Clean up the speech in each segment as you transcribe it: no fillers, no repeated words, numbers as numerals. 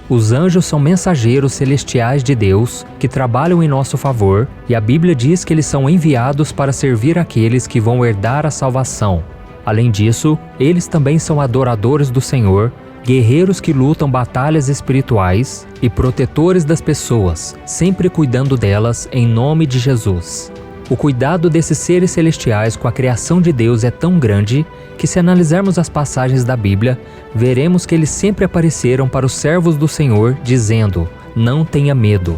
Os anjos são mensageiros celestiais de Deus que trabalham em nosso favor, e a Bíblia diz que eles são enviados para servir aqueles que vão herdar a salvação. Além disso, eles também são adoradores do Senhor, guerreiros que lutam batalhas espirituais e protetores das pessoas, sempre cuidando delas em nome de Jesus. O cuidado desses seres celestiais com a criação de Deus é tão grande que, se analisarmos as passagens da Bíblia, veremos que eles sempre apareceram para os servos do Senhor, dizendo: não tenha medo.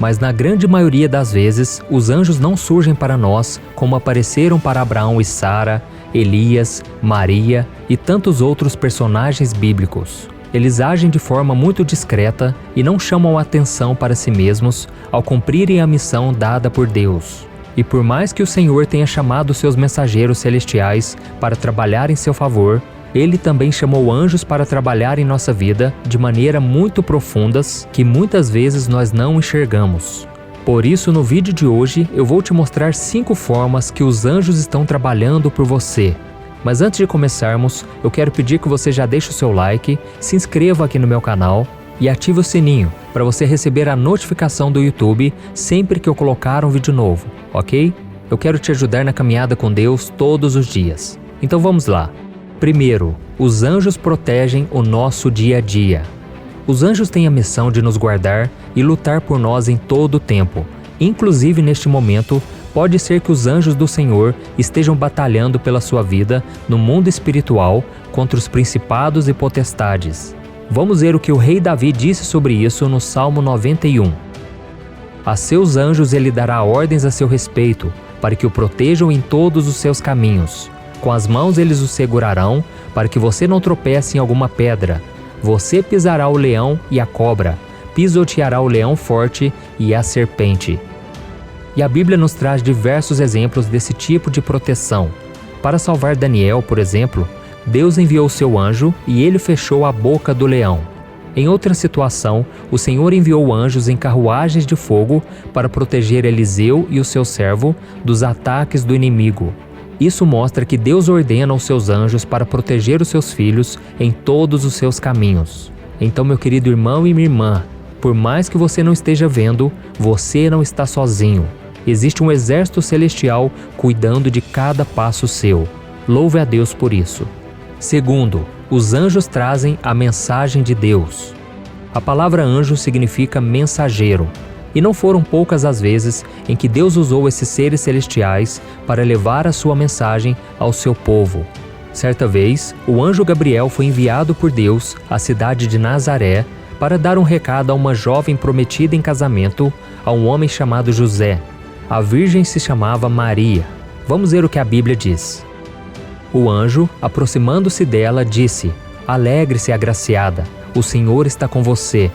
Mas na grande maioria das vezes, os anjos não surgem para nós como apareceram para Abraão e Sara, Elias, Maria e tantos outros personagens bíblicos. Eles agem de forma muito discreta e não chamam a atenção para si mesmos ao cumprirem a missão dada por Deus. E por mais que o Senhor tenha chamado seus mensageiros celestiais para trabalhar em seu favor, Ele também chamou anjos para trabalhar em nossa vida de maneira muito profundas que muitas vezes nós não enxergamos. Por isso, no vídeo de hoje, eu vou te mostrar 5 formas que os anjos estão trabalhando por você. Mas antes de começarmos, eu quero pedir que você já deixe o seu like, se inscreva aqui no meu canal e ative o sininho para você receber a notificação do YouTube sempre que eu colocar um vídeo novo, ok? Eu quero te ajudar na caminhada com Deus todos os dias. Então vamos lá. Primeiro, os anjos protegem o nosso dia a dia. Os anjos têm a missão de nos guardar e lutar por nós em todo o tempo. Inclusive neste momento, pode ser que os anjos do Senhor estejam batalhando pela sua vida no mundo espiritual contra os principados e potestades. Vamos ver o que o rei Davi disse sobre isso no Salmo 91. A seus anjos ele dará ordens a seu respeito, para que o protejam em todos os seus caminhos. Com as mãos eles o segurarão, para que você não tropece em alguma pedra. Você pisará o leão e a cobra, pisoteará o leão forte e a serpente. E a Bíblia nos traz diversos exemplos desse tipo de proteção. Para salvar Daniel, por exemplo, Deus enviou seu anjo e ele fechou a boca do leão. Em outra situação, o Senhor enviou anjos em carruagens de fogo para proteger Eliseu e o seu servo dos ataques do inimigo. Isso mostra que Deus ordena os seus anjos para proteger os seus filhos em todos os seus caminhos. Então, meu querido irmão e minha irmã, por mais que você não esteja vendo, você não está sozinho. Existe um exército celestial cuidando de cada passo seu. Louve a Deus por isso. Segundo, os anjos trazem a mensagem de Deus. A palavra anjo significa mensageiro. E não foram poucas as vezes em que Deus usou esses seres celestiais para levar a sua mensagem ao seu povo. Certa vez, o anjo Gabriel foi enviado por Deus à cidade de Nazaré para dar um recado a uma jovem prometida em casamento a um homem chamado José. A virgem se chamava Maria. Vamos ver o que a Bíblia diz. O anjo, aproximando-se dela, disse: "Alegre-se, agraciada, o Senhor está com você."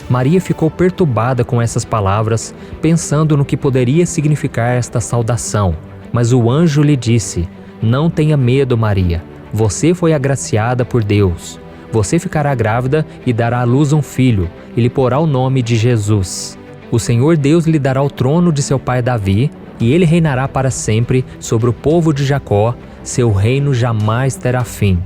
Maria ficou perturbada com essas palavras, pensando no que poderia significar esta saudação. Mas o anjo lhe disse: "Não tenha medo, Maria. Você foi agraciada por Deus. Você ficará grávida e dará à luz um filho, e lhe porá o nome de Jesus. O Senhor Deus lhe dará o trono de seu pai Davi, e ele reinará para sempre sobre o povo de Jacó. Seu reino jamais terá fim."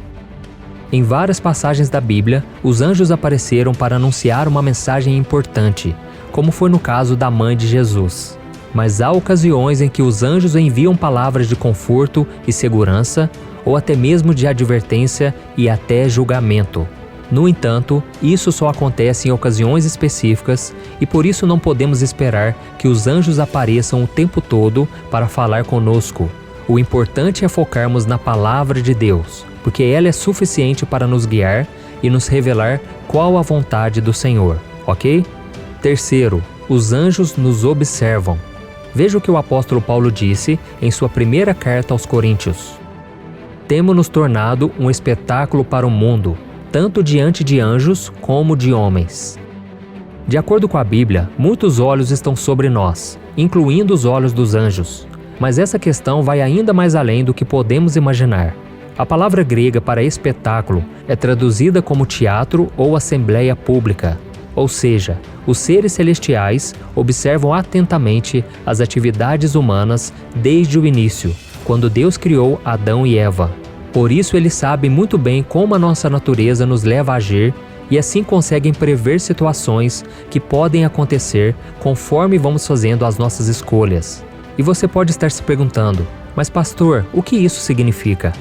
Em várias passagens da Bíblia, os anjos apareceram para anunciar uma mensagem importante, como foi no caso da mãe de Jesus. Mas há ocasiões em que os anjos enviam palavras de conforto e segurança, ou até mesmo de advertência e até julgamento. No entanto, isso só acontece em ocasiões específicas e por isso não podemos esperar que os anjos apareçam o tempo todo para falar conosco. O importante é focarmos na palavra de Deus, porque ela é suficiente para nos guiar e nos revelar qual a vontade do Senhor, ok? Terceiro, os anjos nos observam. Veja o que o apóstolo Paulo disse em sua primeira carta aos Coríntios. "Temos nos tornado um espetáculo para o mundo, tanto diante de anjos como de homens." De acordo com a Bíblia, muitos olhos estão sobre nós, incluindo os olhos dos anjos. Mas essa questão vai ainda mais além do que podemos imaginar. A palavra grega para espetáculo é traduzida como teatro ou assembleia pública. Ou seja, os seres celestiais observam atentamente as atividades humanas desde o início, quando Deus criou Adão e Eva. Por isso eles sabem muito bem como a nossa natureza nos leva a agir e assim conseguem prever situações que podem acontecer conforme vamos fazendo as nossas escolhas. E você pode estar se perguntando, mas pastor, o que isso significa?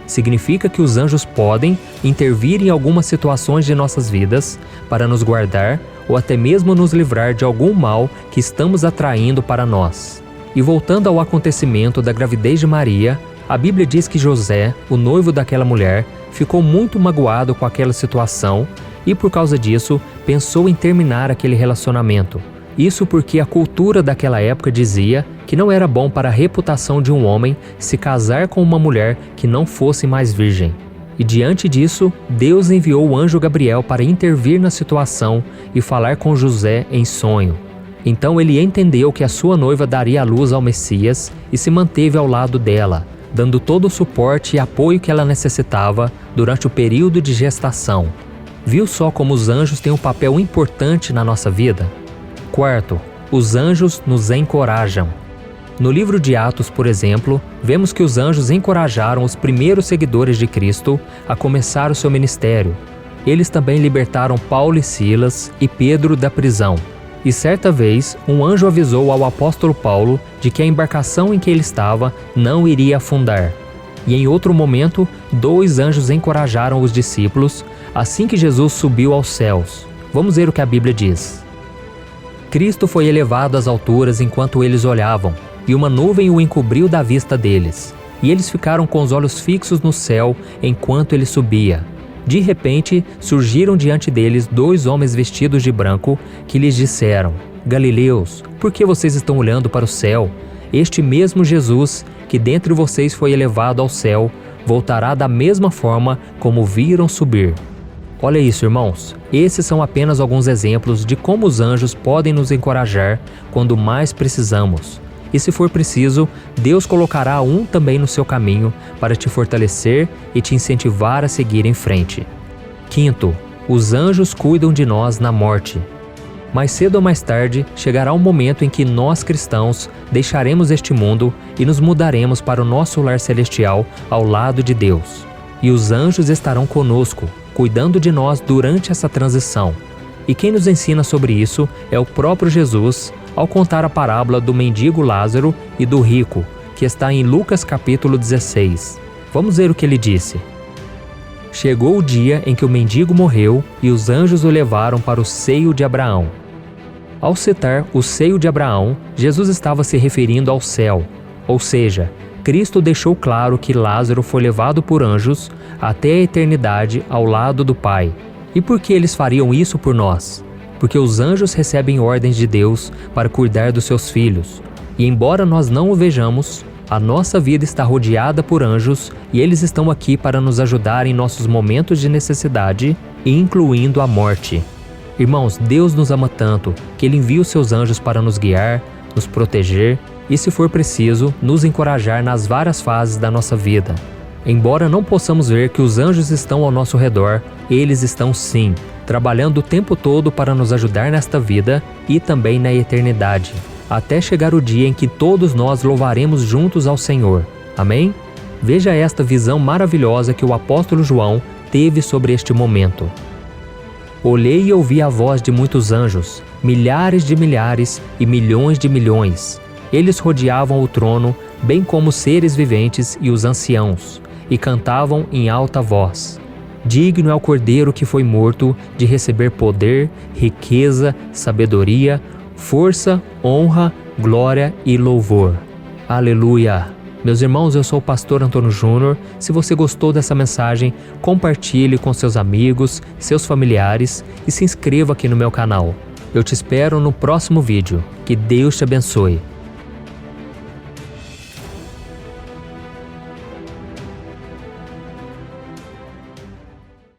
Significa que os anjos podem intervir em algumas situações de nossas vidas para nos guardar ou até mesmo nos livrar de algum mal que estamos atraindo para nós. E voltando ao acontecimento da gravidez de Maria, a Bíblia diz que José, o noivo daquela mulher, ficou muito magoado com aquela situação e por causa disso pensou em terminar aquele relacionamento. Isso porque a cultura daquela época dizia que não era bom para a reputação de um homem se casar com uma mulher que não fosse mais virgem. E diante disso, Deus enviou o anjo Gabriel para intervir na situação e falar com José em sonho. Então ele entendeu que a sua noiva daria à luz ao Messias e se manteve ao lado dela, dando todo o suporte e apoio que ela necessitava durante o período de gestação. Viu só como os anjos têm um papel importante na nossa vida? Quarto, os anjos nos encorajam. No livro de Atos, por exemplo, vemos que os anjos encorajaram os primeiros seguidores de Cristo a começar o seu ministério. Eles também libertaram Paulo e Silas e Pedro da prisão. E certa vez, um anjo avisou ao apóstolo Paulo de que a embarcação em que ele estava não iria afundar. E em outro momento, 2 anjos encorajaram os discípulos assim que Jesus subiu aos céus. Vamos ver o que a Bíblia diz. Cristo foi elevado às alturas enquanto eles olhavam, e uma nuvem o encobriu da vista deles. E eles ficaram com os olhos fixos no céu enquanto ele subia. De repente, surgiram diante deles 2 homens vestidos de branco que lhes disseram: Galileus, por que vocês estão olhando para o céu? Este mesmo Jesus, que dentre vocês foi elevado ao céu, voltará da mesma forma como viram subir. Olha isso, irmãos. Esses são apenas alguns exemplos de como os anjos podem nos encorajar quando mais precisamos. E se for preciso, Deus colocará um também no seu caminho para te fortalecer e te incentivar a seguir em frente. Quinto, os anjos cuidam de nós na morte. Mais cedo ou mais tarde, chegará um momento em que nós cristãos deixaremos este mundo e nos mudaremos para o nosso lar celestial ao lado de Deus. E os anjos estarão conosco, cuidando de nós durante essa transição. E quem nos ensina sobre isso é o próprio Jesus, ao contar a parábola do mendigo Lázaro e do rico, que está em Lucas capítulo 16. Vamos ver o que ele disse. Chegou o dia em que o mendigo morreu e os anjos o levaram para o seio de Abraão. Ao citar o seio de Abraão, Jesus estava se referindo ao céu, ou seja, Cristo deixou claro que Lázaro foi levado por anjos até a eternidade ao lado do Pai. E por que eles fariam isso por nós? Porque os anjos recebem ordens de Deus para cuidar dos seus filhos. E embora nós não o vejamos, a nossa vida está rodeada por anjos e eles estão aqui para nos ajudar em nossos momentos de necessidade, incluindo a morte. Irmãos, Deus nos ama tanto que Ele envia os seus anjos para nos guiar, nos proteger e, se for preciso, nos encorajar nas várias fases da nossa vida. Embora não possamos ver que os anjos estão ao nosso redor, eles estão sim, trabalhando o tempo todo para nos ajudar nesta vida e também na eternidade, até chegar o dia em que todos nós louvaremos juntos ao Senhor. Amém? Veja esta visão maravilhosa que o apóstolo João teve sobre este momento. Olhei e ouvi a voz de muitos anjos, milhares de milhares e milhões de milhões. Eles rodeavam o trono, bem como os seres viventes e os anciãos, e cantavam em alta voz: Digno é o Cordeiro que foi morto de receber poder, riqueza, sabedoria, força, honra, glória e louvor. Aleluia! Meus irmãos, eu sou o pastor Antônio Júnior. Se você gostou dessa mensagem, compartilhe com seus amigos, seus familiares e se inscreva aqui no meu canal. Eu te espero no próximo vídeo. Que Deus te abençoe.